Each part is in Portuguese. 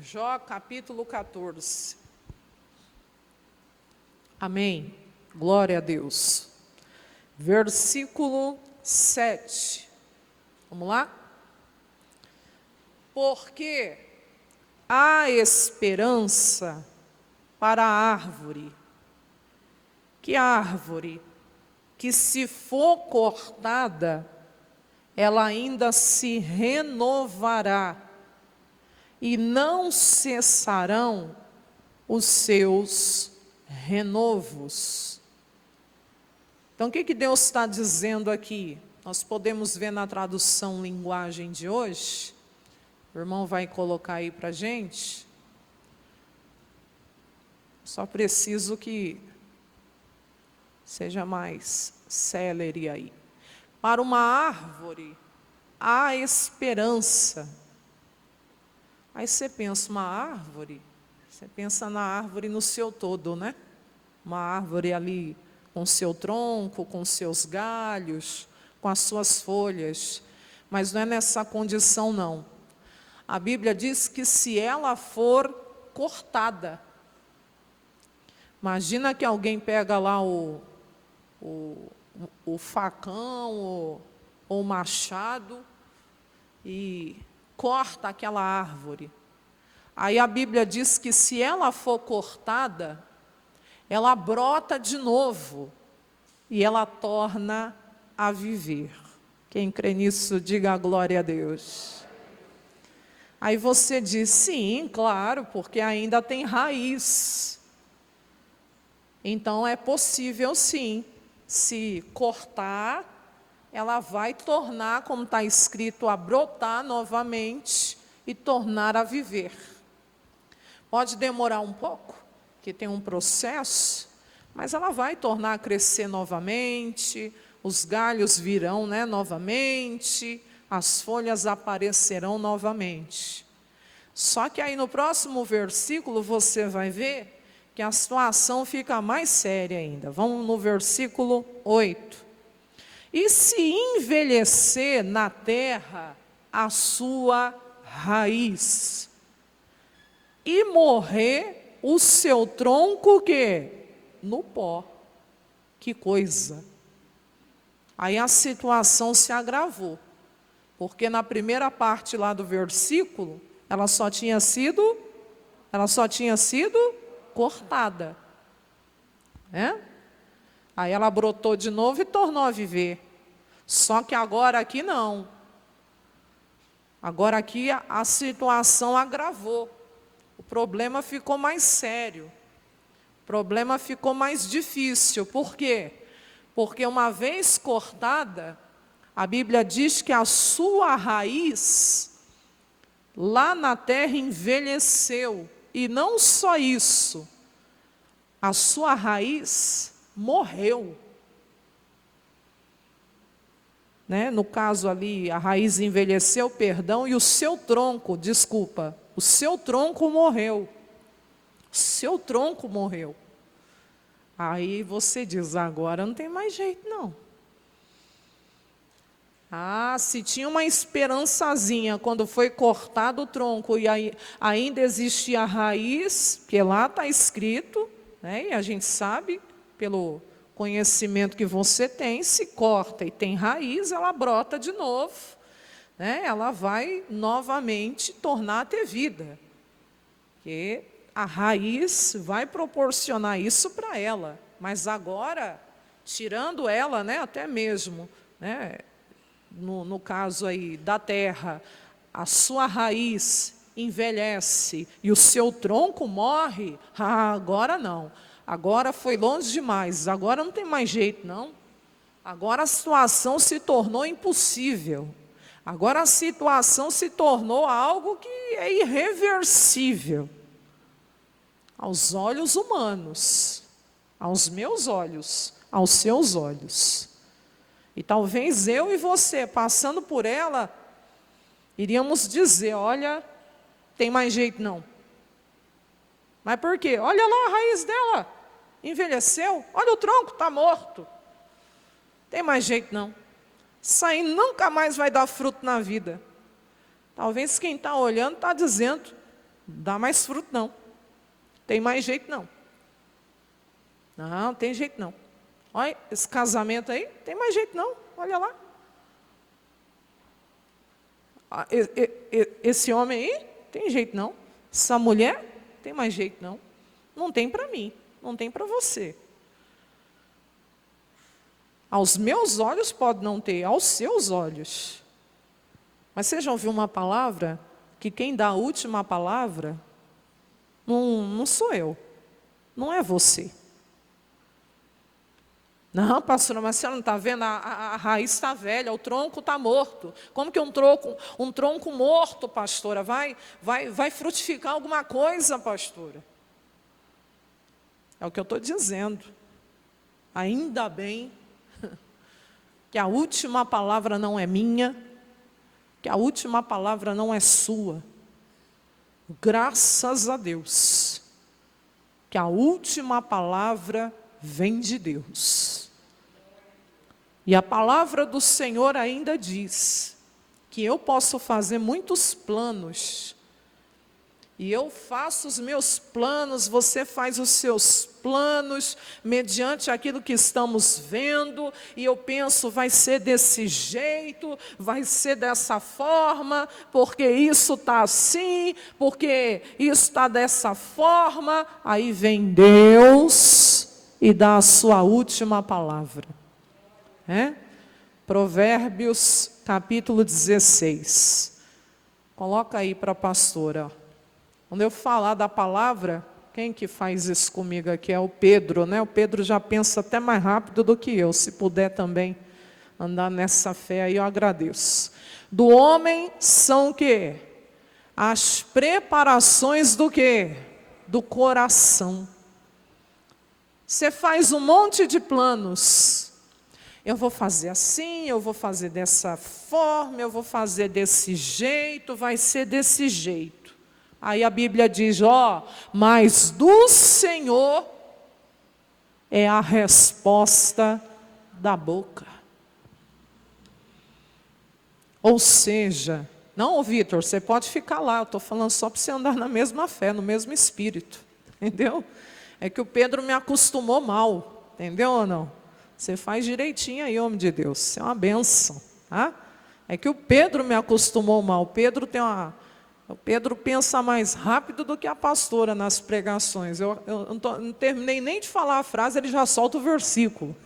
Jó capítulo 14. Amém. Glória a Deus. Versículo 7. Vamos lá? Porque há esperança para a árvore. Que árvore que, se for cortada, ela ainda se renovará, e não cessarão os seus renovos. Então, o que Deus está dizendo aqui? Nós podemos ver na tradução linguagem de hoje. O irmão vai colocar aí para a gente. Só preciso que seja mais célere aí. Para uma árvore, há esperança. Aí você pensa, uma árvore, você pensa na árvore no seu todo, né? Uma árvore ali com seu tronco, com seus galhos, com as suas folhas. Mas não é nessa condição, não. A Bíblia diz que se ela for cortada, imagina que alguém pega lá o facão ou o machado e corta aquela árvore. Aí a Bíblia diz que se ela for cortada, ela brota de novo e ela torna a viver. Quem crê nisso, diga a glória a Deus. Aí você diz, sim, claro, porque ainda tem raiz. Então é possível sim, se cortar, ela vai tornar, como está escrito, a brotar novamente e tornar a viver. Pode demorar um pouco, que tem um processo, mas ela vai tornar a crescer novamente, os galhos virão, novamente, as folhas aparecerão novamente. Só que aí no próximo versículo você vai ver que a situação fica mais séria ainda. Vamos no versículo 8. E se envelhecer na terra a sua raiz, e morrer o seu tronco no pó. Que coisa! Aí a situação se agravou, porque na primeira parte lá do versículo, ela só tinha sido cortada. Aí ela brotou de novo e tornou a viver. Só que agora aqui não. Agora aqui a situação agravou. O problema ficou mais sério. O problema ficou mais difícil. Por quê? Porque uma vez cortada, a Bíblia diz que a sua raiz lá na terra envelheceu. E não só isso, a sua raiz morreu. No caso ali, a raiz envelheceu, e o seu tronco morreu. O seu tronco morreu. Aí você diz, agora não tem mais jeito não. Se tinha uma esperançazinha quando foi cortado o tronco e aí ainda existia a raiz, porque lá está escrito, e a gente sabe, pelo conhecimento que você tem, se corta e tem raiz, ela brota de novo, ela vai novamente tornar a ter vida, porque a raiz vai proporcionar isso para ela, mas agora, tirando ela, até mesmo, no caso aí da terra, a sua raiz envelhece e o seu tronco morre, agora não. Agora foi longe demais, agora não tem mais jeito não. Agora a situação se tornou impossível. Agora a situação se tornou algo que é irreversível. Aos olhos humanos, aos meus olhos, aos seus olhos. E talvez eu e você, passando por ela, iríamos dizer, olha, tem mais jeito não. Mas por quê? Olha lá a raiz dela, envelheceu, olha o tronco, está morto. Tem mais jeito não. Isso aí nunca mais vai dar fruto na vida. Talvez quem está olhando está dizendo, dá mais fruto não. Tem mais jeito não. Não, tem jeito não. Olha, esse casamento aí, tem mais jeito não. Olha lá. Esse homem aí, tem jeito não. Essa mulher, tem mais jeito não. Não tem para mim, não tem para você. Aos meus olhos pode não ter, aos seus olhos. Mas você já ouviu uma palavra que quem dá a última palavra não sou eu, não é você. Não, pastora, mas você não está vendo? A raiz está velha, o tronco está morto. Como que um tronco morto, pastora, vai frutificar alguma coisa, pastora? É o que eu estou dizendo. Ainda bem que a última palavra não é minha, que a última palavra não é sua. Graças a Deus, que a última palavra vem de Deus. E a palavra do Senhor ainda diz que eu posso fazer muitos planos. E eu faço os meus planos, você faz os seus planos, mediante aquilo que estamos vendo, e eu penso, vai ser desse jeito, vai ser dessa forma, porque isso está assim, porque isso está dessa forma. Aí vem Deus e dá a sua última palavra. Provérbios, capítulo 16. Coloca aí para a pastora. Quando eu falar da palavra, quem que faz isso comigo aqui? É o Pedro, né? O Pedro já pensa até mais rápido do que eu. Se puder também andar nessa fé aí, eu agradeço. Do homem são o quê? As preparações do quê? Do coração. Você faz um monte de planos. Eu vou fazer assim, eu vou fazer dessa forma, eu vou fazer desse jeito, vai ser desse jeito. Aí a Bíblia diz, mas do Senhor é a resposta da boca. Ou seja, não, Vitor, você pode ficar lá, eu estou falando só para você andar na mesma fé, no mesmo espírito, entendeu? É que o Pedro me acostumou mal, entendeu ou não? Você faz direitinho aí, homem de Deus, isso é uma bênção, tá? É que o Pedro me acostumou mal, o Pedro pensa mais rápido do que a pastora nas pregações. Eu não terminei nem de falar a frase, ele já solta o versículo.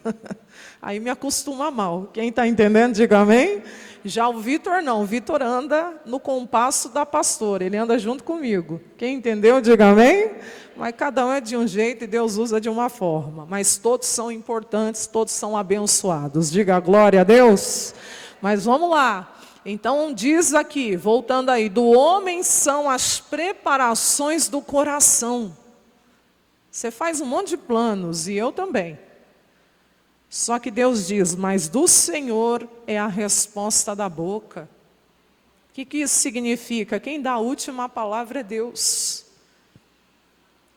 Aí me acostuma mal. Quem está entendendo, diga amém. Já o Vitor não, o Vitor anda no compasso da pastora, ele anda junto comigo. Quem entendeu, diga amém. Mas cada um é de um jeito e Deus usa de uma forma. Mas todos são importantes, todos são abençoados. Diga glória a Deus. Mas vamos lá. Então diz aqui, voltando aí, do homem são as preparações do coração. Você faz um monte de planos, e eu também. Só que Deus diz, mas do Senhor é a resposta da boca. O que isso significa? Quem dá a última palavra é Deus.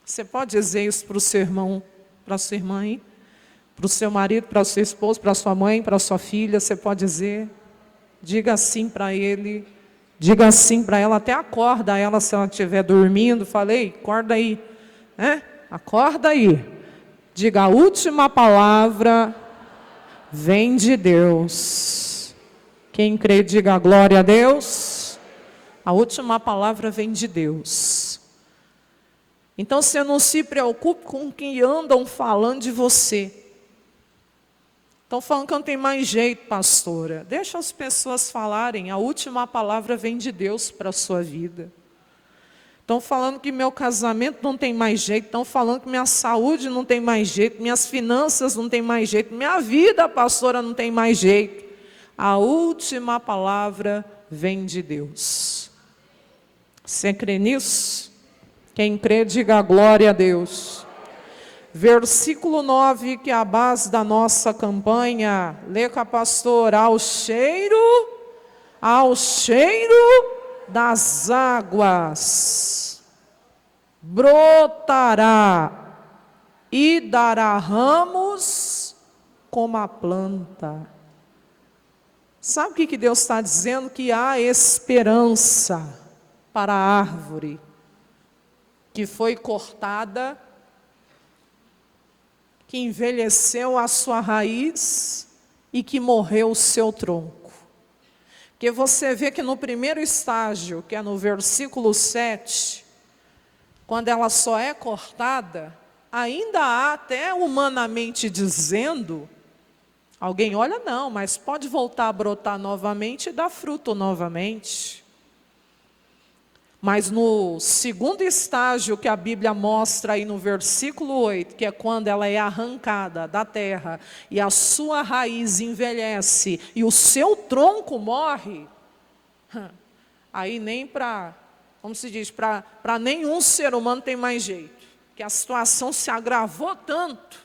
Você pode dizer isso para o seu irmão, para a sua irmã aí? Para o seu marido, para o seu esposo, para a sua mãe, para a sua filha, você pode dizer... Diga sim para ele, diga sim para ela, até acorda ela se ela estiver dormindo. Falei, acorda aí, acorda aí. Diga, a última palavra vem de Deus. Quem crê, diga glória a Deus. A última palavra vem de Deus. Então você não se preocupe com quem andam falando de você. Estão falando que não tem mais jeito, pastora. Deixa as pessoas falarem, a última palavra vem de Deus para a sua vida. Estão falando que meu casamento não tem mais jeito, estão falando que minha saúde não tem mais jeito, minhas finanças não tem mais jeito, minha vida, pastora, não tem mais jeito. A última palavra vem de Deus. Você crê nisso? Quem crê, diga glória a Deus. Versículo 9, que é a base da nossa campanha. Lê com a pastora. Ao cheiro das águas brotará e dará ramos como a planta. Sabe o que Deus está dizendo? Que há esperança para a árvore. que foi cortada, que envelheceu a sua raiz e que morreu o seu tronco. Porque você vê que no primeiro estágio, que é no versículo 7, quando ela só é cortada, ainda há, até humanamente dizendo, alguém olha, não, mas pode voltar a brotar novamente e dar fruto novamente. Mas no segundo estágio que a Bíblia mostra aí no versículo 8, que é quando ela é arrancada da terra e a sua raiz envelhece e o seu tronco morre, aí nem para, como se diz, para nenhum ser humano tem mais jeito. Que a situação se agravou tanto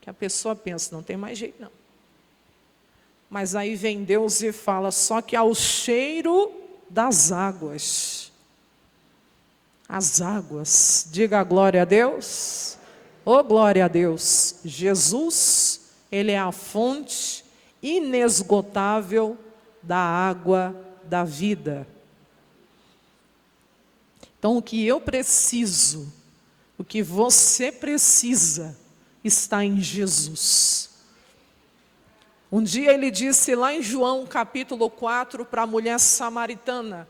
que a pessoa pensa, não tem mais jeito não. Mas aí vem Deus e fala, só que ao cheiro das águas. As águas, diga glória a Deus. Oh, glória a Deus. Jesus, Ele é a fonte inesgotável da água da vida. Então o que eu preciso, o que você precisa, está em Jesus. Um dia ele disse lá em João capítulo 4 para a mulher samaritana,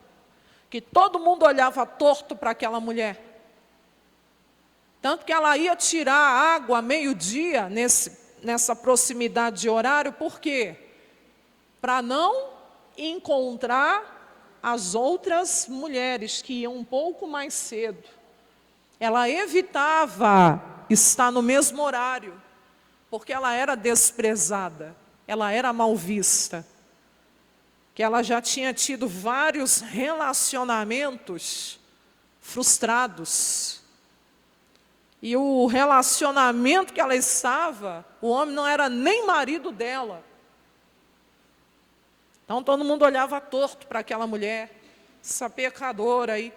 que todo mundo olhava torto para aquela mulher. Tanto que ela ia tirar a água meio-dia, nessa proximidade de horário, por quê? Para não encontrar as outras mulheres que iam um pouco mais cedo. Ela evitava estar no mesmo horário, porque ela era desprezada, ela era mal vista. Que ela já tinha tido vários relacionamentos frustrados. E o relacionamento que ela estava, o homem não era nem marido dela. Então todo mundo olhava torto para aquela mulher, essa pecadora aí,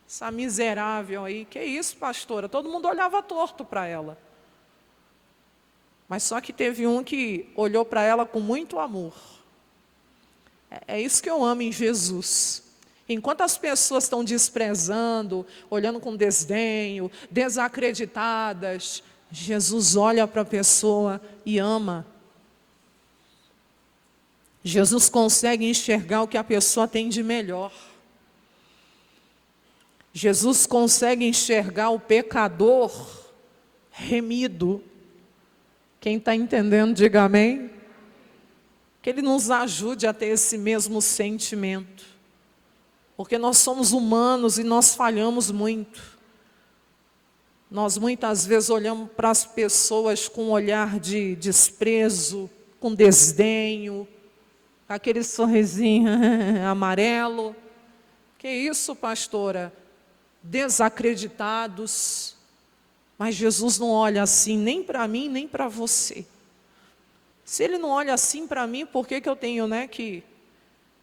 essa miserável aí. Que isso, pastora? Todo mundo olhava torto para ela. Mas só que teve um que olhou para ela com muito amor. É isso que eu amo em Jesus. Enquanto as pessoas estão desprezando, olhando com desdenho, desacreditadas, Jesus olha para a pessoa e ama. Jesus consegue enxergar o que a pessoa tem de melhor. Jesus consegue enxergar o pecador remido. Quem está entendendo, diga amém. Que Ele nos ajude a ter esse mesmo sentimento. Porque nós somos humanos e nós falhamos muito. Nós muitas vezes olhamos para as pessoas com um olhar de desprezo, com desdenho, com aquele sorrisinho amarelo. Que isso, pastora? Desacreditados. Mas Jesus não olha assim nem para mim, nem para você. Se Ele não olha assim para mim, por que eu tenho que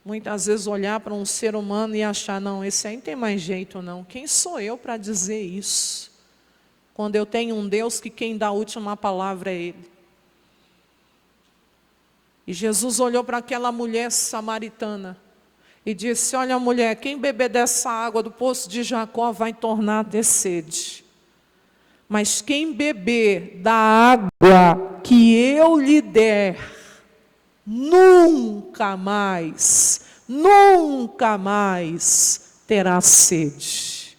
muitas vezes olhar para um ser humano e achar, não, esse aí não tem mais jeito não. Quem sou eu para dizer isso? Quando eu tenho um Deus que quem dá a última palavra é Ele. E Jesus olhou para aquela mulher samaritana e disse, olha mulher, quem beber dessa água do poço de Jacó vai tornar a ter sede. Mas quem beber da água que eu lhe der, nunca mais terá sede.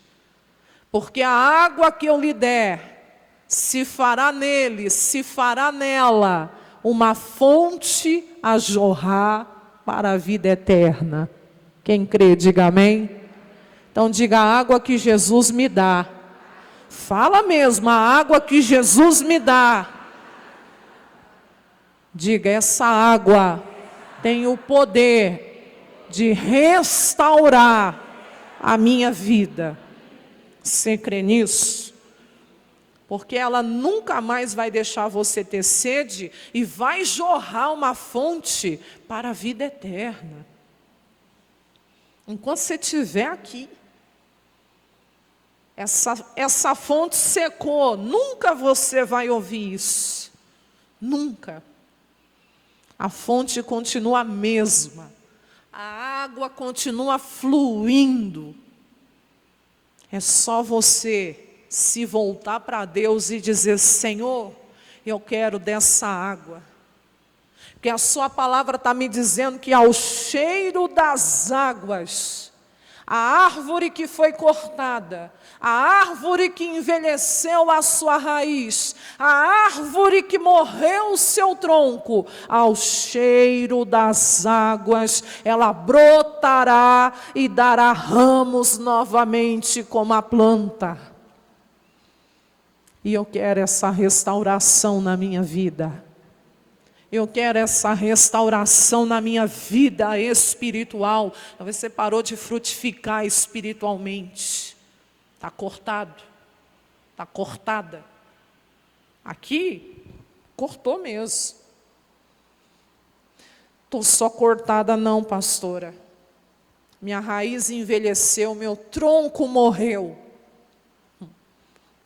Porque a água que eu lhe der, se fará nele, se fará nela, uma fonte a jorrar para a vida eterna. Quem crê, diga amém. Então diga, a água que Jesus me dá. Fala mesmo, a água que Jesus me dá. Diga, essa água tem o poder de restaurar a minha vida. Você crê nisso? Porque ela nunca mais vai deixar você ter sede e vai jorrar uma fonte para a vida eterna. Enquanto você estiver aqui. Essa fonte secou, nunca você vai ouvir isso. Nunca. A fonte continua a mesma. A água continua fluindo. É só você se voltar para Deus e dizer: Senhor, eu quero dessa água. Porque a sua palavra está me dizendo que ao cheiro das águas, a árvore que foi cortada, a árvore que envelheceu a sua raiz, a árvore que morreu o seu tronco, ao cheiro das águas, ela brotará e dará ramos novamente como a planta. E eu quero essa restauração na minha vida. Eu quero essa restauração na minha vida espiritual. Talvez você parou de frutificar espiritualmente. Está cortado. Está cortada. Aqui, cortou mesmo. Estou só cortada não, pastora. Minha raiz envelheceu, meu tronco morreu.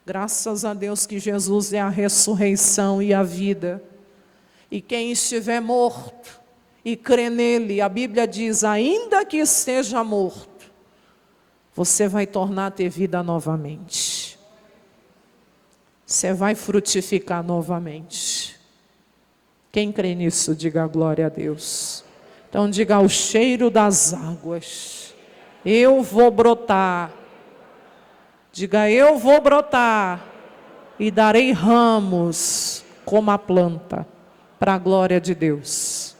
Graças a Deus que Jesus é a ressurreição e a vida. E quem estiver morto e crê nele, a Bíblia diz, ainda que esteja morto, você vai tornar a ter vida novamente. Você vai frutificar novamente. Quem crê nisso, diga glória a Deus. Então diga: ao cheiro das águas, eu vou brotar. Diga: eu vou brotar e darei ramos como a planta. Para a glória de Deus.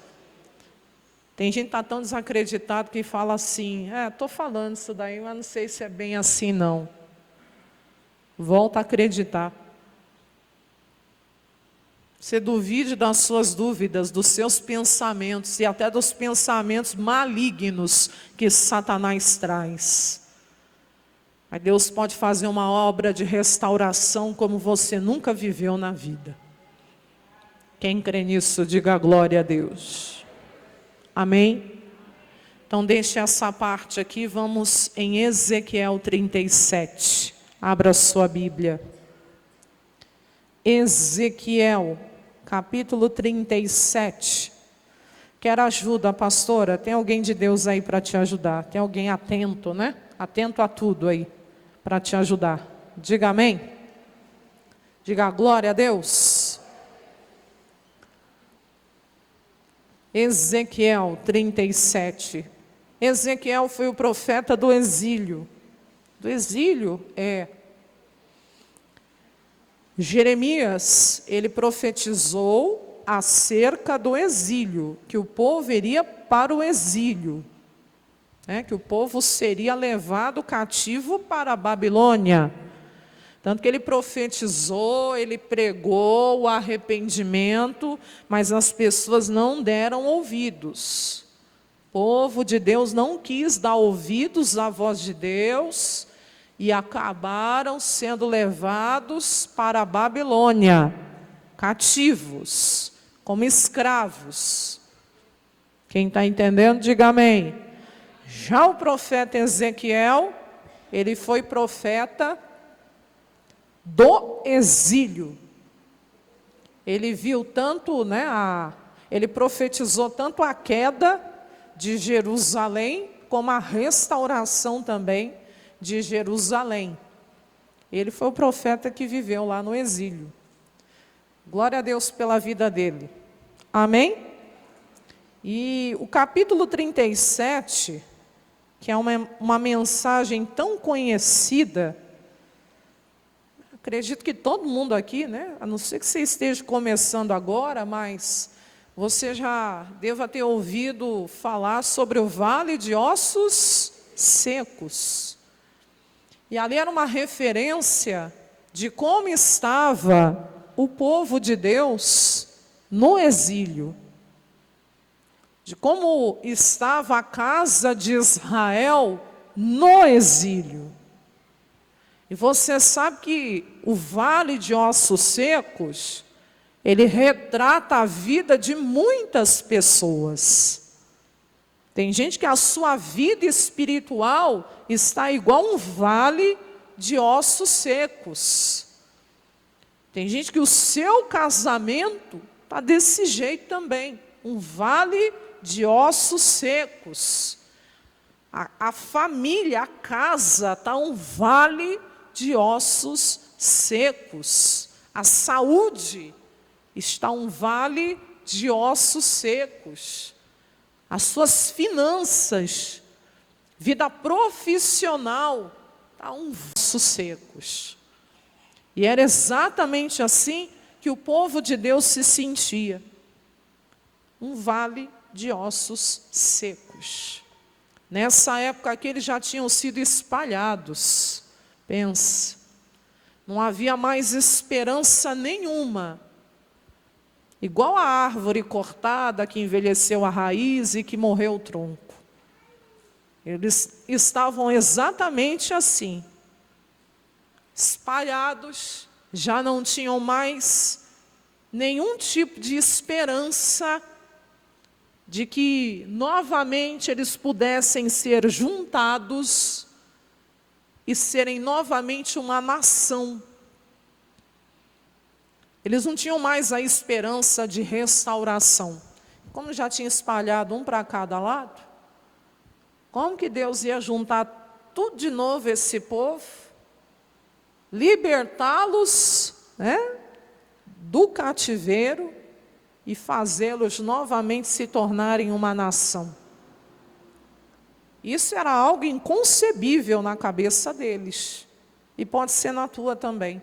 Tem gente que está tão desacreditado que fala assim: estou falando isso daí, mas não sei se é bem assim não. Volta a acreditar. Você duvide das suas dúvidas, dos seus pensamentos e até dos pensamentos malignos que Satanás traz. Mas Deus pode fazer uma obra de restauração como você nunca viveu na vida. Quem crê nisso, diga glória a Deus. Amém? Então deixe essa parte aqui, vamos em Ezequiel 37. Abra sua Bíblia. Ezequiel, capítulo 37. Quero ajuda, pastora? Tem alguém de Deus aí para te ajudar? Tem alguém atento, né? Atento a tudo aí, para te ajudar. Diga amém. Diga glória a Deus. Ezequiel 37. Ezequiel foi o profeta do exílio. Do exílio Jeremias, ele profetizou acerca do exílio, que o povo iria para o exílio, que o povo seria levado cativo para a Babilônia. Tanto que ele profetizou, ele pregou o arrependimento, mas as pessoas não deram ouvidos. O povo de Deus não quis dar ouvidos à voz de Deus e acabaram sendo levados para a Babilônia, cativos, como escravos. Quem está entendendo, diga amém. Já o profeta Ezequiel, ele foi profeta do exílio. Ele viu tanto, ele profetizou tanto a queda de Jerusalém, como a restauração também de Jerusalém. Ele foi o profeta que viveu lá no exílio. Glória a Deus pela vida dele. Amém? E o capítulo 37, que é uma mensagem tão conhecida, acredito que todo mundo aqui, a não ser que você esteja começando agora, mas você já deva ter ouvido falar sobre o vale de ossos secos. E ali era uma referência de como estava o povo de Deus no exílio. De como estava a casa de Israel no exílio. E você sabe que o vale de ossos secos, ele retrata a vida de muitas pessoas. Tem gente que a sua vida espiritual está igual um vale de ossos secos. Tem gente que o seu casamento está desse jeito também, um vale de ossos secos. A família, a casa está um vale de ossos secos. A saúde está um vale de ossos secos. As suas finanças, vida profissional, está um ossos secos. E era exatamente assim que o povo de Deus se sentia. Um vale de ossos secos. Nessa época aqui eles já tinham sido espalhados. Pensa, não havia mais esperança nenhuma. Igual a árvore cortada que envelheceu a raiz e que morreu o tronco. Eles estavam exatamente assim. Espalhados, já não tinham mais nenhum tipo de esperança de que novamente eles pudessem ser juntados e serem novamente uma nação. Eles não tinham mais a esperança de restauração. Como já tinha espalhado um para cada lado, como que Deus ia juntar tudo de novo esse povo, libertá-los, do cativeiro e fazê-los novamente se tornarem uma nação? Isso era algo inconcebível na cabeça deles. E pode ser na tua também.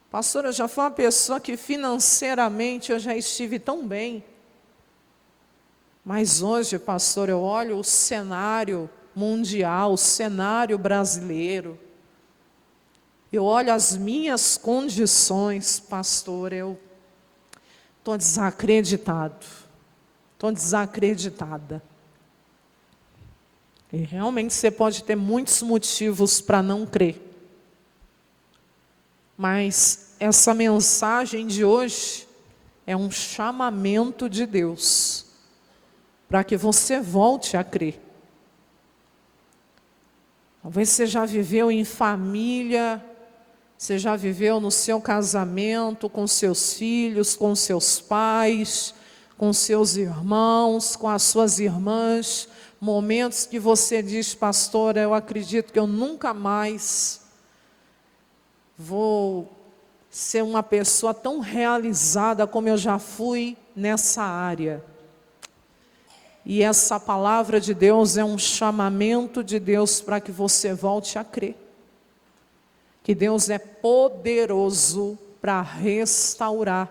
Pastor, eu já fui uma pessoa que financeiramente eu já estive tão bem. Mas hoje, pastor, eu olho o cenário mundial, o cenário brasileiro. Eu olho as minhas condições, pastor, eu estou desacreditado. Estou desacreditada. E realmente você pode ter muitos motivos para não crer. Mas essa mensagem de hoje é um chamamento de Deus para que você volte a crer. Talvez você já viveu em família, você já viveu no seu casamento, com seus filhos, com seus pais, com seus irmãos, com as suas irmãs, momentos que você diz, pastor, eu acredito que eu nunca mais vou ser uma pessoa tão realizada como eu já fui nessa área. E essa palavra de Deus é um chamamento de Deus para que você volte a crer. Que Deus é poderoso para restaurar,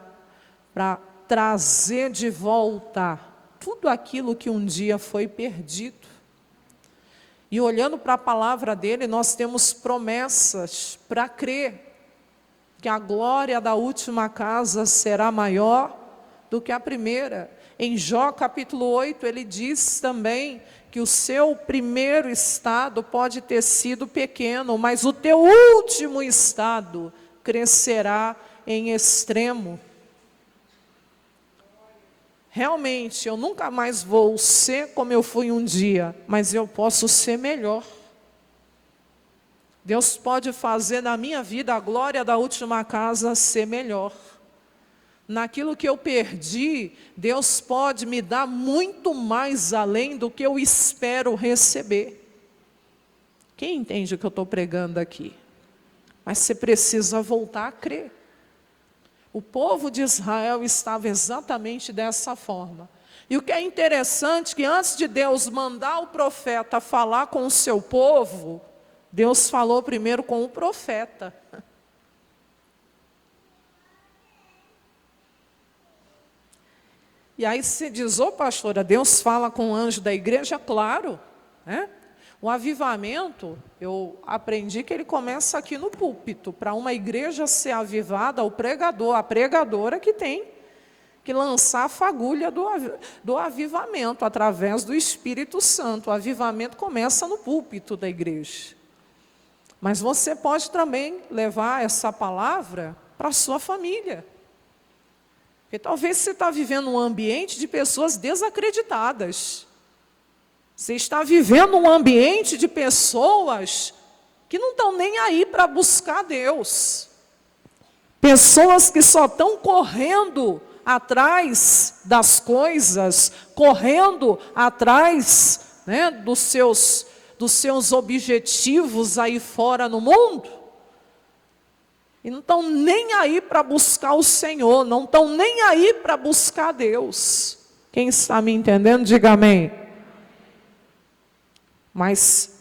para trazer de volta tudo aquilo que um dia foi perdido. E olhando para a palavra dele, nós temos promessas para crer que a glória da última casa será maior do que a primeira. Em Jó capítulo 8, ele diz também que o seu primeiro estado pode ter sido pequeno, mas o teu último estado crescerá em extremo. Realmente, eu nunca mais vou ser como eu fui um dia, mas eu posso ser melhor. Deus pode fazer na minha vida a glória da última casa ser melhor. Naquilo que eu perdi, Deus pode me dar muito mais além do que eu espero receber. Quem entende o que eu estou pregando aqui? Mas você precisa voltar a crer. O povo de Israel estava exatamente dessa forma. E o que é interessante, que antes de Deus mandar o profeta falar com o seu povo, Deus falou primeiro com o profeta. E aí você diz, pastora, Deus fala com o anjo da igreja? Claro, né? O avivamento, eu aprendi que ele começa aqui no púlpito. Para uma igreja ser avivada, o pregador, a pregadora que tem que lançar a fagulha do avivamento, através do Espírito Santo. O avivamento começa no púlpito da igreja. Mas você pode também levar essa palavra para a sua família. Porque talvez você está vivendo um ambiente de pessoas desacreditadas. Você está vivendo um ambiente de pessoas que não estão nem aí para buscar Deus. Pessoas que só estão correndo atrás das coisas, correndo atrás, né, dos seus objetivos aí fora no mundo. E não estão nem aí para buscar o Senhor, não estão nem aí para buscar Deus. Quem está me entendendo, diga amém. Mas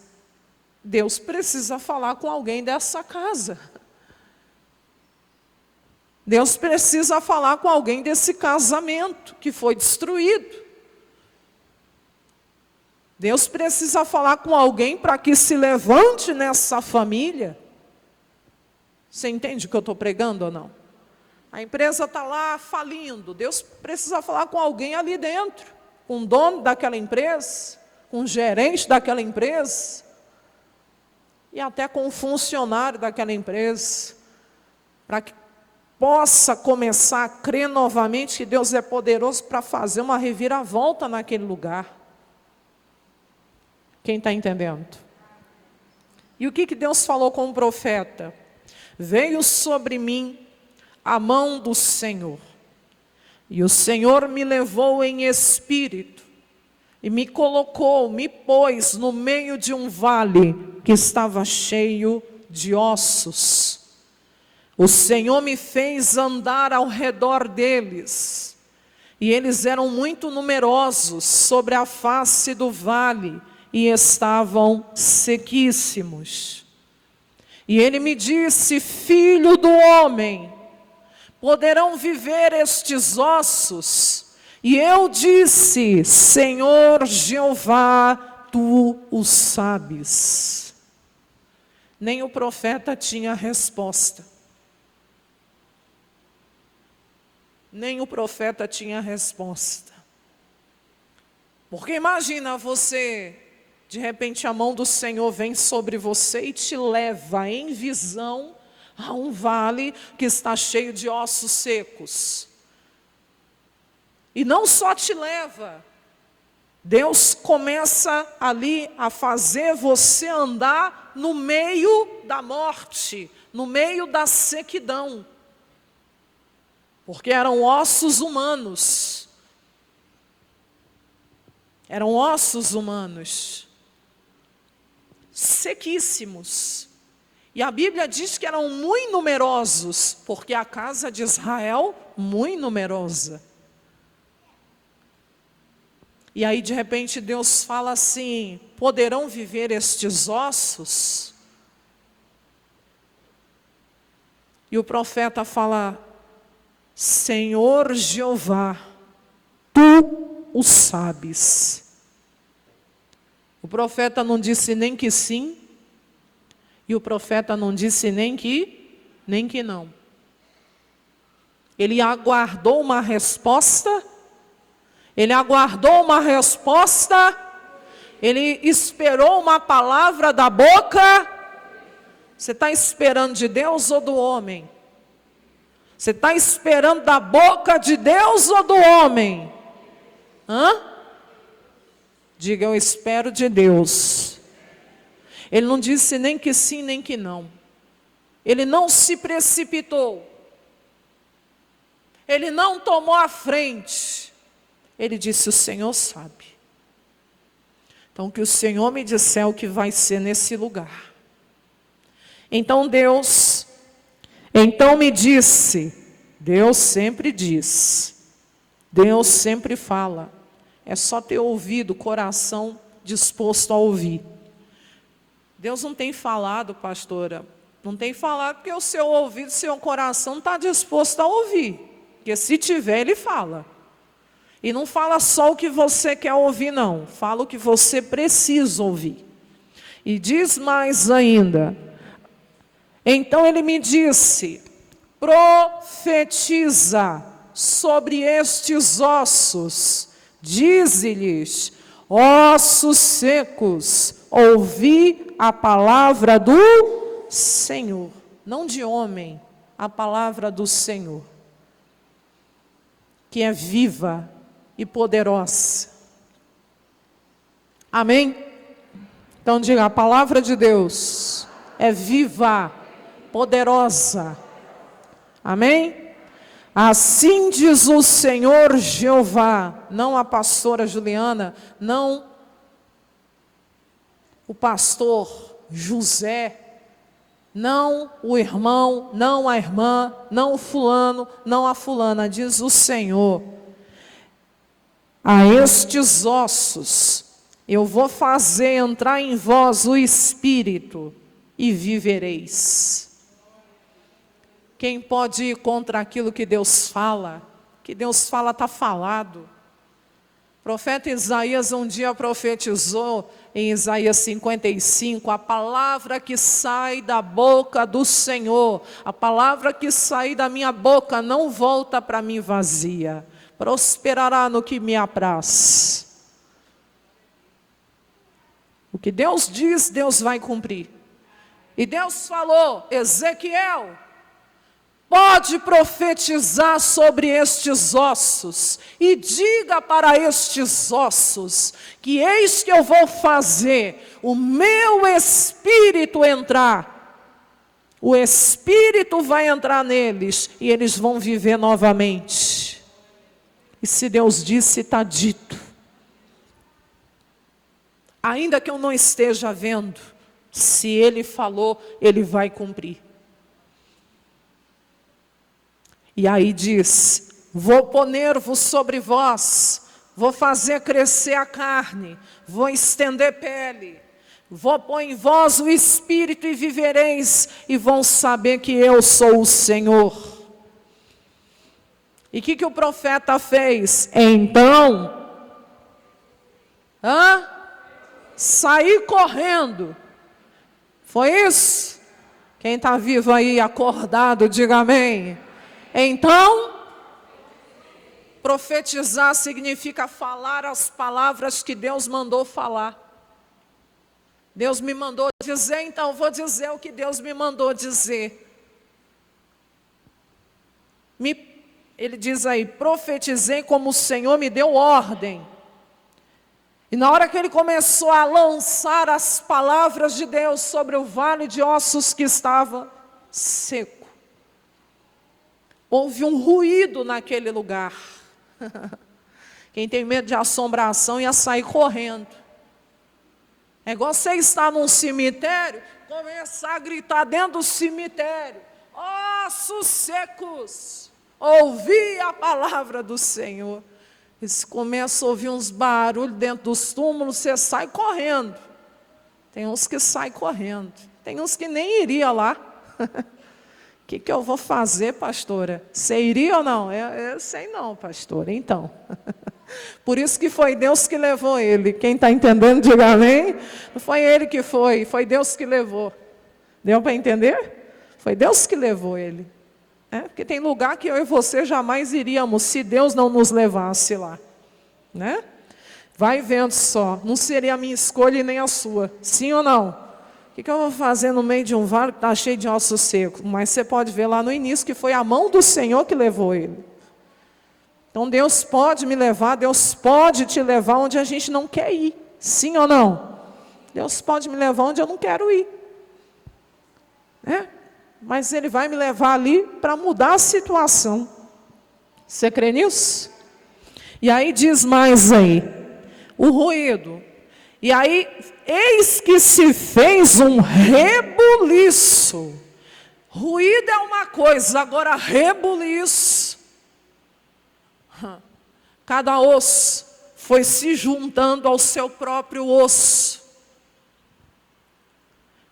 Deus precisa falar com alguém dessa casa. Deus precisa falar com alguém desse casamento que foi destruído. Deus precisa falar com alguém para que se levante nessa família. Você entende o que eu estou pregando ou não? A empresa está lá falindo. Deus precisa falar com alguém ali dentro, com o dono daquela empresa, com o gerente daquela empresa, e até com o funcionário daquela empresa, para que possa começar a crer novamente que Deus é poderoso para fazer uma reviravolta naquele lugar. Quem está entendendo? E o que Deus falou com o profeta? Veio sobre mim a mão do Senhor, e o Senhor me levou em espírito, e me colocou, me pôs no meio de um vale que estava cheio de ossos. O Senhor me fez andar ao redor deles, e eles eram muito numerosos sobre a face do vale, e estavam sequíssimos. E ele me disse: filho do homem, poderão viver estes ossos? E eu disse: Senhor Jeová, tu o sabes. Nem o profeta tinha resposta. Nem o profeta tinha resposta. Porque imagina você, de repente a mão do Senhor vem sobre você e te leva em visão a um vale que está cheio de ossos secos. E não só te leva, Deus começa ali a fazer você andar no meio da morte, no meio da sequidão. Porque eram ossos humanos. Eram ossos humanos. Sequíssimos. E a Bíblia diz que eram muito numerosos, porque a casa de Israel, muito numerosa. E aí de repente Deus fala assim: poderão viver estes ossos? E o profeta fala: Senhor Jeová, tu o sabes. O profeta não disse nem que sim, e o profeta não disse nem que não. Ele aguardou uma resposta, ele esperou uma palavra da boca. Você está esperando de Deus ou do homem? Você está esperando da boca de Deus ou do homem? Diga: eu espero de Deus. Ele não disse nem que sim, nem que não. Ele não se precipitou. Ele não tomou a frente. Ele disse: o Senhor sabe. Então que o Senhor me disser o que vai ser nesse lugar. Então me disse, Deus sempre diz, Deus sempre fala, é só ter ouvido, coração disposto a ouvir. Deus não tem falado, pastora, não tem falado porque o seu ouvido, seu coração não está disposto a ouvir, porque se tiver, Ele fala. E não fala só o que você quer ouvir, não, fala o que você precisa ouvir. E diz mais ainda, então Ele me disse: profetiza sobre estes ossos, dize-lhes: ossos secos, ouvi a palavra do Senhor, não de homem, a palavra do Senhor, que é viva e poderosa. Amém? Então diga: a palavra de Deus é viva, poderosa. Amém? Assim diz o Senhor Jeová, não a pastora Juliana, não o pastor José, não o irmão, não a irmã, não o fulano, não a fulana, diz o Senhor. A estes ossos eu vou fazer entrar em vós o Espírito e vivereis. Quem pode ir contra aquilo que Deus fala? Que Deus fala está falado. O profeta Isaías um dia profetizou em Isaías 55, a palavra que sai da boca do Senhor, a palavra que sai da minha boca não volta para mim vazia, prosperará no que me apraz. O que Deus diz, Deus vai cumprir. E Deus falou, Ezequiel, pode profetizar sobre estes ossos, e diga para estes ossos, que eis que eu vou fazer o meu Espírito entrar. O Espírito vai entrar neles, e eles vão viver novamente. E se Deus disse, está dito. Ainda que eu não esteja vendo, se Ele falou, Ele vai cumprir. E aí diz, vou poner-vos sobre vós, vou fazer crescer a carne, vou estender pele, vou pôr em vós o Espírito e vivereis, e vão saber que eu sou o Senhor. E o que o profeta fez? Então, saí correndo. Foi isso? Quem está vivo aí, acordado, diga amém. Então, profetizar significa falar as palavras que Deus mandou falar. Deus me mandou dizer, então vou dizer o que Deus me mandou dizer. Ele diz aí, profetizei como o Senhor me deu ordem. E na hora que ele começou a lançar as palavras de Deus sobre o vale de ossos que estava seco, houve um ruído naquele lugar. Quem tem medo de assombração ia sair correndo. É igual você estar num cemitério, começar a gritar dentro do cemitério, ossos secos, ouvi a palavra do Senhor. E se começa a ouvir uns barulhos dentro dos túmulos, você sai correndo. Tem uns que saem correndo, tem uns que nem iria lá. O que eu vou fazer, pastora? Você iria ou não? Eu sei não, pastora. Então, por isso que foi Deus que levou ele. Quem está entendendo, diga amém. Não foi ele que foi Deus que levou. Deu para entender? Foi Deus que levou ele. Porque tem lugar que eu e você jamais iríamos, se Deus não nos levasse lá. Né? Vai vendo só, não seria a minha escolha e nem a sua. Sim ou não? O que eu vou fazer no meio de um vale que está cheio de ossos secos? Mas você pode ver lá no início que foi a mão do Senhor que levou ele. Então Deus pode me levar, Deus pode te levar onde a gente não quer ir. Sim ou não? Deus pode me levar onde eu não quero ir. Mas Ele vai me levar ali para mudar a situação. Você crê nisso? E aí diz mais aí, o ruído. E aí, eis que se fez um rebuliço. Ruído é uma coisa, agora rebuliço. Cada osso foi se juntando ao seu próprio osso.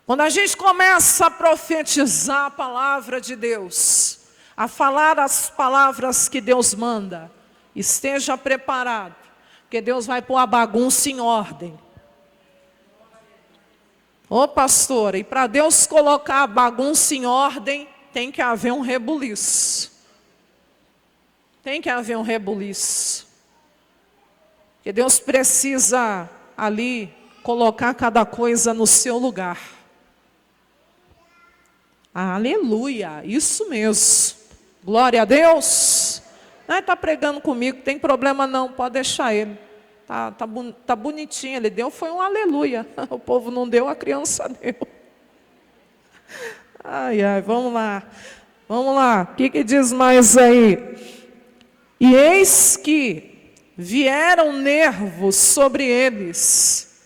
Quando a gente começa a profetizar a palavra de Deus, a falar as palavras que Deus manda, esteja preparado, porque Deus vai pôr a bagunça em ordem. Ô pastora, e para Deus colocar a bagunça em ordem, tem que haver um rebuliço. Tem que haver um rebuliço. Porque Deus precisa ali colocar cada coisa no seu lugar. Aleluia, isso mesmo. Glória a Deus. Não está pregando comigo, tem problema não, pode deixar ele. Tá bonitinho, ele deu, foi um aleluia. O povo não deu, a criança deu. Ai, vamos lá. Vamos lá, o que diz mais aí? E eis que vieram nervos sobre eles.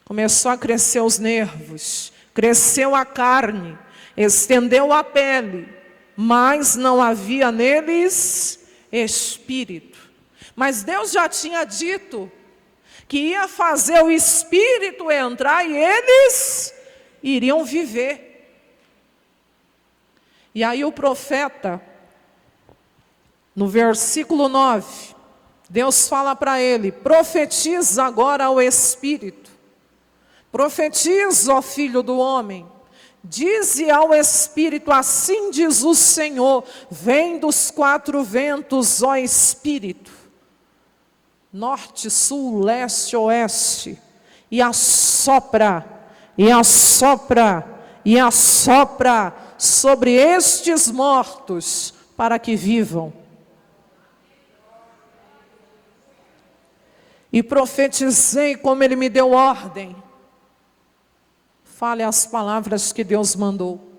Começou a crescer os nervos, cresceu a carne, estendeu a pele, mas não havia neles espírito. Mas Deus já tinha dito que ia fazer o espírito entrar e eles iriam viver. E aí o profeta, no versículo 9, Deus fala para ele: profetiza agora ao espírito. Profetiza, ó filho do homem. Dize ao espírito: assim diz o Senhor, vem dos quatro ventos, ó espírito, norte, sul, leste, oeste, e assopra, e assopra, e assopra sobre estes mortos, para que vivam. E profetizei como ele me deu ordem. Fale as palavras que Deus mandou.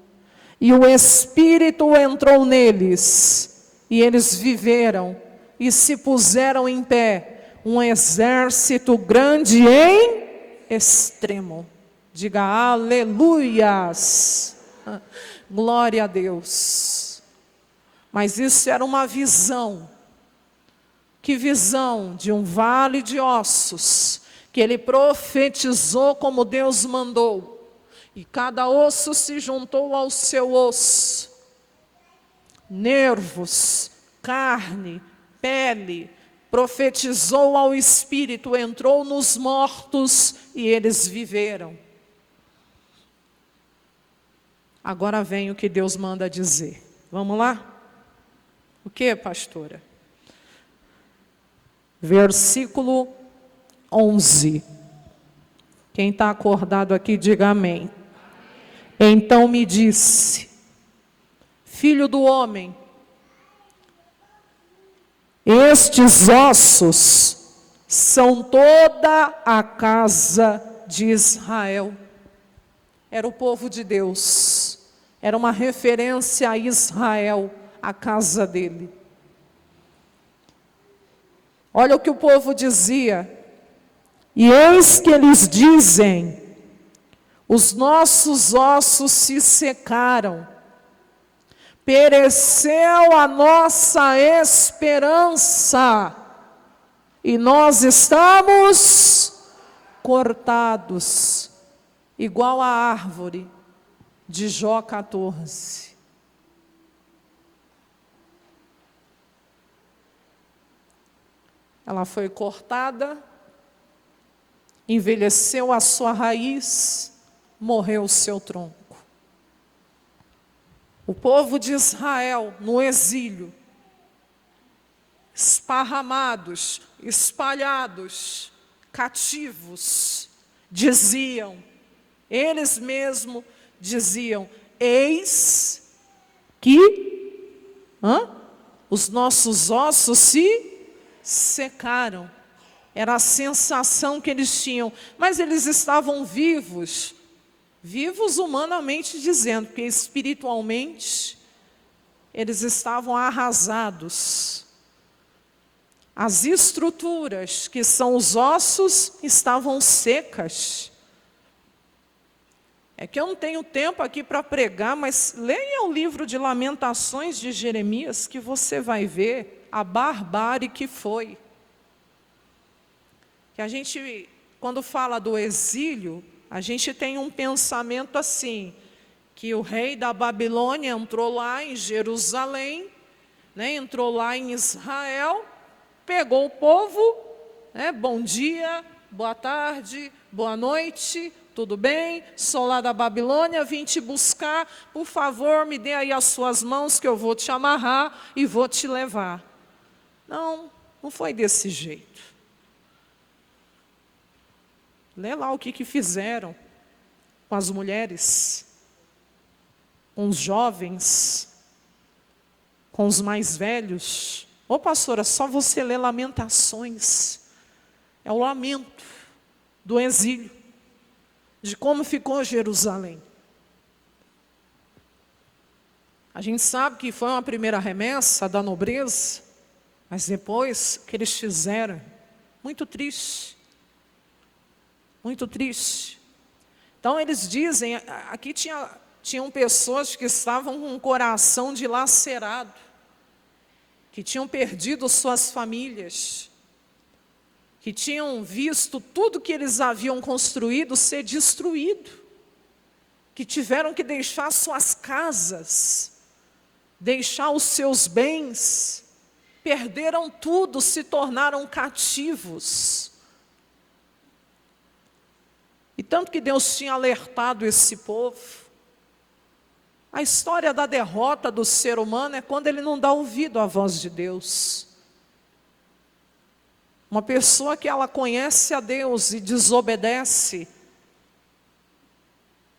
E o Espírito entrou neles, e eles viveram, e se puseram em pé, um exército grande em extremo. Diga aleluias. Glória a Deus. Mas isso era uma visão. Que visão? De um vale de ossos, que ele profetizou como Deus mandou. E cada osso se juntou ao seu osso. Nervos, carne, pele, profetizou ao espírito, entrou nos mortos e eles viveram. Agora vem o que Deus manda dizer. Vamos lá? O que, pastora? Versículo 11. Quem está acordado aqui, diga amém. Então me disse: filho do homem, estes ossos são toda a casa de Israel. Era o povo de Deus. Era uma referência a Israel, a casa dele. Olha o que o povo dizia. E eis que eles dizem: os nossos ossos se secaram, pereceu a nossa esperança, e nós estamos cortados, igual a árvore de Jó 14. Ela foi cortada, envelheceu a sua raiz, morreu o seu tronco. O povo de Israel, no exílio, esparramados, espalhados, cativos, diziam, eles mesmos diziam: eis que os nossos ossos se secaram. Era a sensação que eles tinham, mas eles estavam vivos, vivos humanamente dizendo, porque espiritualmente eles estavam arrasados. As estruturas, que são os ossos, estavam secas. É que eu não tenho tempo aqui para pregar, mas leia o livro de Lamentações de Jeremias, que você vai ver a barbárie que foi. Que a gente, quando fala do exílio, a gente tem um pensamento assim, que o rei da Babilônia entrou lá em Jerusalém, entrou lá em Israel, pegou o povo, bom dia, boa tarde, boa noite, tudo bem? Sou lá da Babilônia, vim te buscar, por favor, me dê aí as suas mãos que eu vou te amarrar e vou te levar. Não, não foi desse jeito. Lê lá o que fizeram com as mulheres, com os jovens, com os mais velhos. Ô pastora, só você lê Lamentações. É o lamento do exílio, de como ficou Jerusalém. A gente sabe que foi uma primeira remessa da nobreza, mas depois que eles fizeram, muito triste. Muito triste. Então eles dizem, aqui tinham pessoas que estavam com o coração dilacerado, que tinham perdido suas famílias, que tinham visto tudo que eles haviam construído ser destruído, que tiveram que deixar suas casas, deixar os seus bens, perderam tudo, se tornaram cativos. E tanto que Deus tinha alertado esse povo. A história da derrota do ser humano é quando ele não dá ouvido à voz de Deus. Uma pessoa que ela conhece a Deus e desobedece,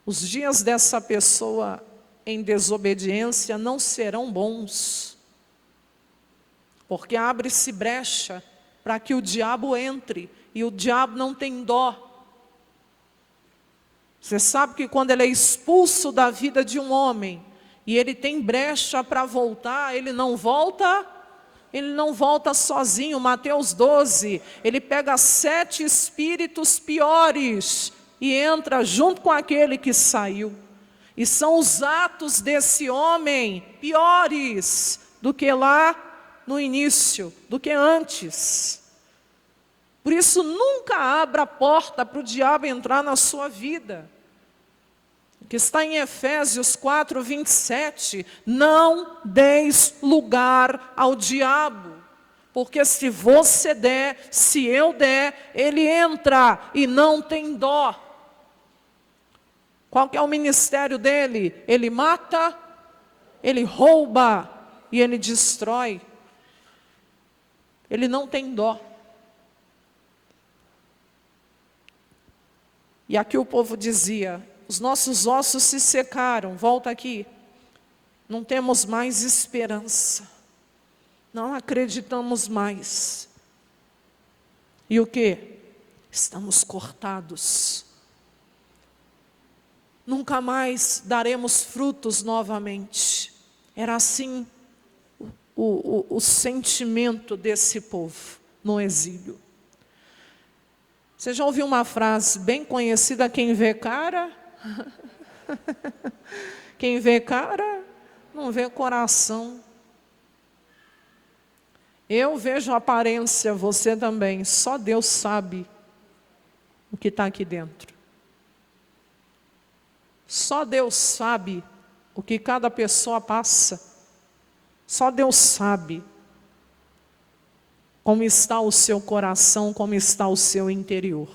os dias dessa pessoa em desobediência não serão bons, porque abre-se brecha para que o diabo entre, e o diabo não tem dó. Você sabe que quando ele é expulso da vida de um homem, e ele tem brecha para voltar, ele não volta sozinho. Mateus 12, ele pega 7 espíritos piores, e entra junto com aquele que saiu. E são os atos desse homem piores do que lá no início, do que antes. Por isso, nunca abra a porta para o diabo entrar na sua vida. Que está em Efésios 4, 27. Não deis lugar ao diabo. Porque se você der, se eu der, ele entra e não tem dó. Qual que é o ministério dele? Ele mata, ele rouba e ele destrói. Ele não tem dó. E aqui o povo dizia, os nossos ossos se secaram, volta aqui. Não temos mais esperança. Não acreditamos mais. E o quê? Estamos cortados. Nunca mais daremos frutos novamente. Era assim o sentimento desse povo no exílio. Você já ouviu uma frase bem conhecida, quem vê cara? Quem vê cara, não vê coração. Eu vejo aparência, você também. Só Deus sabe o que está aqui dentro. Só Deus sabe o que cada pessoa passa. Só Deus sabe como está o seu coração, como está o seu interior.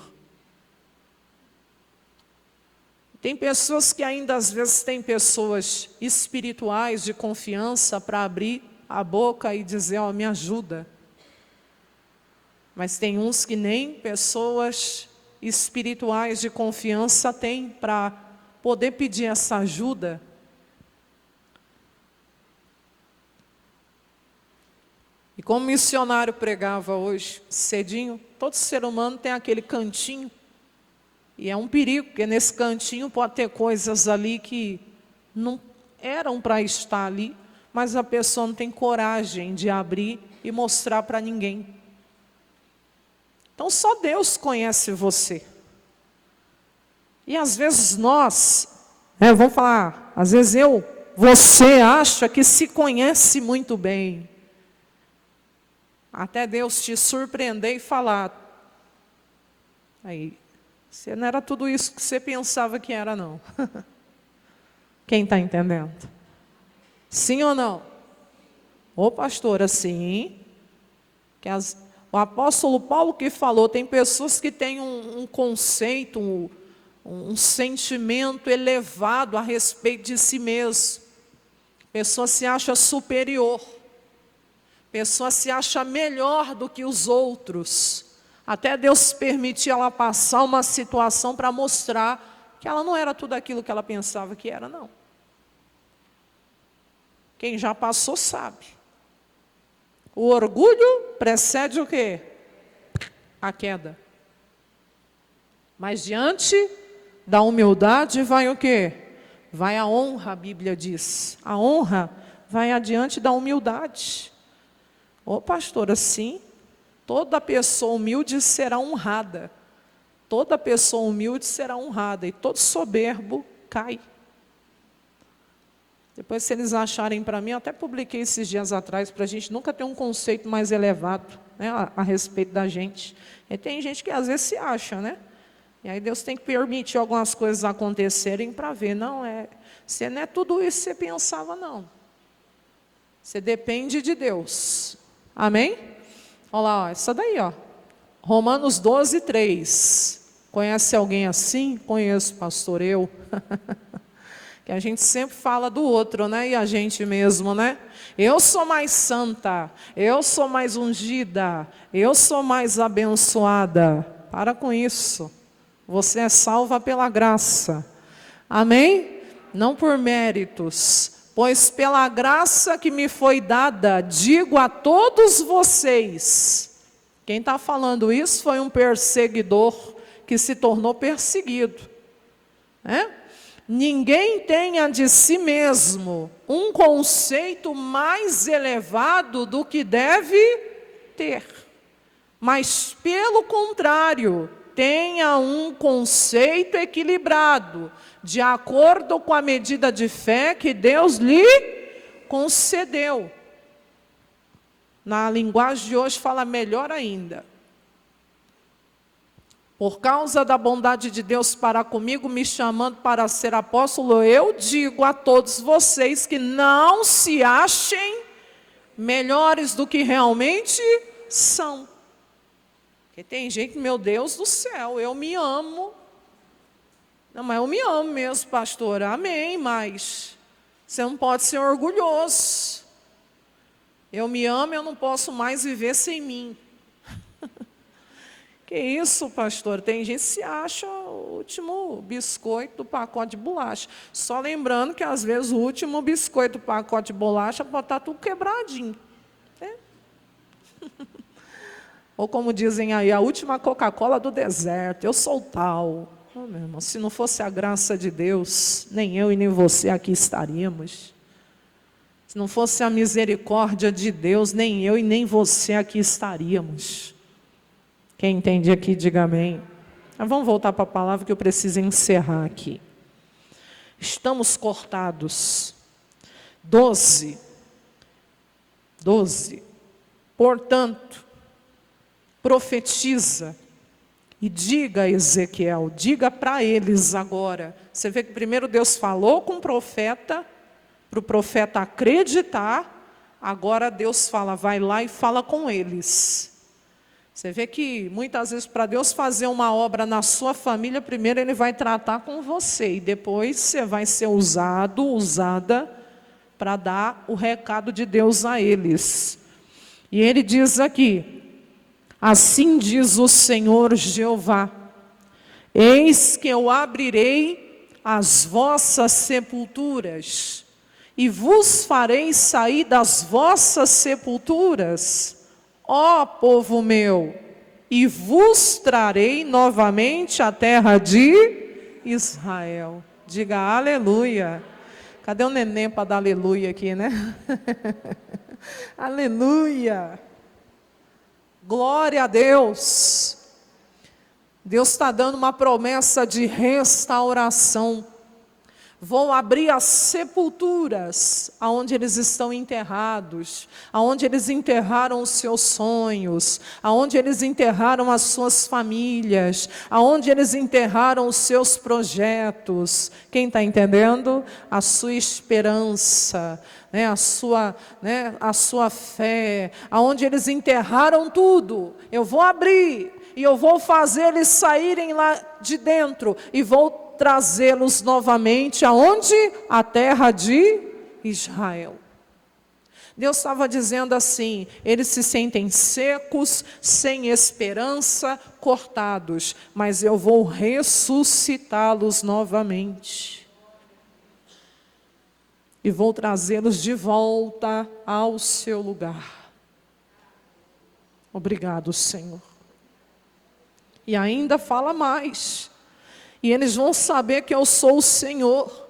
Tem pessoas que ainda às vezes têm pessoas espirituais de confiança para abrir a boca e dizer, ó, me ajuda. Mas tem uns que nem pessoas espirituais de confiança têm para poder pedir essa ajuda. E como o missionário pregava hoje, cedinho, todo ser humano tem aquele cantinho. E é um perigo, porque nesse cantinho pode ter coisas ali que não eram para estar ali, mas a pessoa não tem coragem de abrir e mostrar para ninguém. Então só Deus conhece você. E às vezes nós, vamos falar, às vezes você acha que se conhece muito bem. Até Deus te surpreender e falar, aí, você não era tudo isso que você pensava que era, não. Quem está entendendo? Sim ou não? Ô pastora, sim. O apóstolo Paulo que falou, tem pessoas que têm um conceito, um sentimento elevado a respeito de si mesmo. A pessoa se acha superior. A pessoa se acha melhor do que os outros. Até Deus permitir ela passar uma situação para mostrar que ela não era tudo aquilo que ela pensava que era, não. Quem já passou sabe. O orgulho precede o quê? A queda. Mas diante da humildade vai o quê? vai a honra, a Bíblia diz. A honra vai adiante da humildade. Ô pastora, sim, toda pessoa humilde será honrada. Toda pessoa humilde será honrada e todo soberbo cai. Depois, se eles acharem para mim, eu até publiquei esses dias atrás, para a gente nunca ter um conceito mais elevado, né, a respeito da gente. E tem gente que às vezes se acha, né? E aí Deus tem que permitir algumas coisas acontecerem para ver. Não, você não é tudo isso que você pensava, não. Você depende de Deus. Amém? Olha lá, ó, essa daí, ó. Romanos 12, 3. Conhece alguém assim? Conheço, pastor, eu. Que a gente sempre fala do outro, né? E a gente mesmo, né? Eu sou mais santa, eu sou mais ungida, eu sou mais abençoada. Para com isso. Você é salva pela graça. Amém? Não por méritos. Pois pela graça que me foi dada, digo a todos vocês. Quem está falando isso foi um perseguidor que se tornou perseguido. Ninguém tenha de si mesmo um conceito mais elevado do que deve ter. Mas, pelo contrário, tenha um conceito equilibrado, de acordo com a medida de fé que Deus lhe concedeu. Na linguagem de hoje fala melhor ainda. Por causa da bondade de Deus para comigo, me chamando para ser apóstolo, eu digo a todos vocês que não se achem melhores do que realmente são. Porque tem gente, meu Deus do céu, eu me amo. Não, mas eu me amo mesmo, pastora. Amém, mas você não pode ser orgulhoso. Eu me amo, eu não posso mais viver sem mim. Que isso, pastor? Tem gente que se acha o último biscoito do pacote de bolacha. Só lembrando que, às vezes, o último biscoito do pacote de bolacha pode estar tudo quebradinho. Né? Ou como dizem aí, a última Coca-Cola do deserto. Eu sou tal. Oh, meu irmão, se não fosse a graça de Deus, nem eu e nem você aqui estaríamos. Se não fosse a misericórdia de Deus, nem eu e nem você aqui estaríamos. Quem entende aqui, diga amém. Mas vamos voltar para a palavra que eu preciso encerrar aqui. Estamos cortados. 12. Portanto, profetiza e diga a Ezequiel, diga para eles agora. Você vê que primeiro Deus falou com o profeta, para o profeta acreditar, agora Deus fala, vai lá e fala com eles. Você vê que muitas vezes para Deus fazer uma obra na sua família, primeiro Ele vai tratar com você e depois você vai ser usada para dar o recado de Deus a eles. E Ele diz aqui, assim diz o Senhor Jeová, eis que eu abrirei as vossas sepulturas e vos farei sair das vossas sepulturas, ó povo meu, e vos trarei novamente a terra de Israel. Diga aleluia. Cadê o neném para dar aleluia aqui, né? Aleluia. Glória a Deus. Deus está dando uma promessa de restauração. Vou abrir as sepulturas aonde eles estão enterrados, aonde eles enterraram os seus sonhos, aonde eles enterraram as suas famílias, aonde eles enterraram os seus projetos. Quem está entendendo? A sua esperança, né? A sua fé, aonde eles enterraram tudo. Eu vou abrir e eu vou fazer eles saírem lá de dentro e vou trazê-los novamente aonde? A terra de Israel. Deus estava dizendo assim, eles se sentem secos, sem esperança, cortados, mas eu vou ressuscitá-los novamente. E vou trazê-los de volta ao seu lugar. Obrigado, Senhor. E ainda fala mais. E eles vão saber que eu sou o Senhor.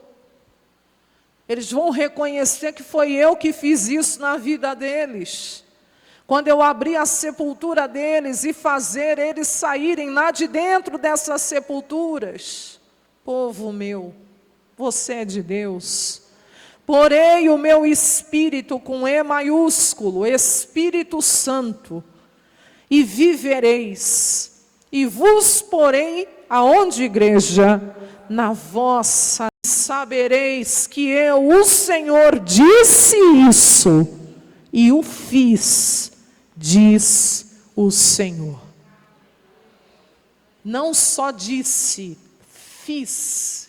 Eles vão reconhecer que foi eu que fiz isso na vida deles. Quando eu abrir a sepultura deles e fazer eles saírem lá de dentro dessas sepulturas. Povo meu, você é de Deus. Porei o meu Espírito com E maiúsculo, Espírito Santo, e vivereis, e vos porei aonde, igreja? Na vossa, sabereis que eu, o Senhor, disse isso, e o fiz, diz o Senhor. Não só disse, fiz.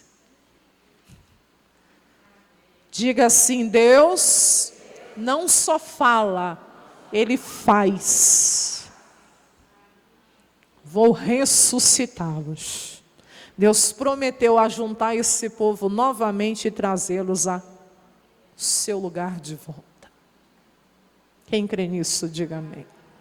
Diga assim: Deus não só fala, Ele faz. Vou ressuscitá-los. Deus prometeu ajuntar esse povo novamente e trazê-los a seu lugar de volta. Quem crê nisso, diga amém.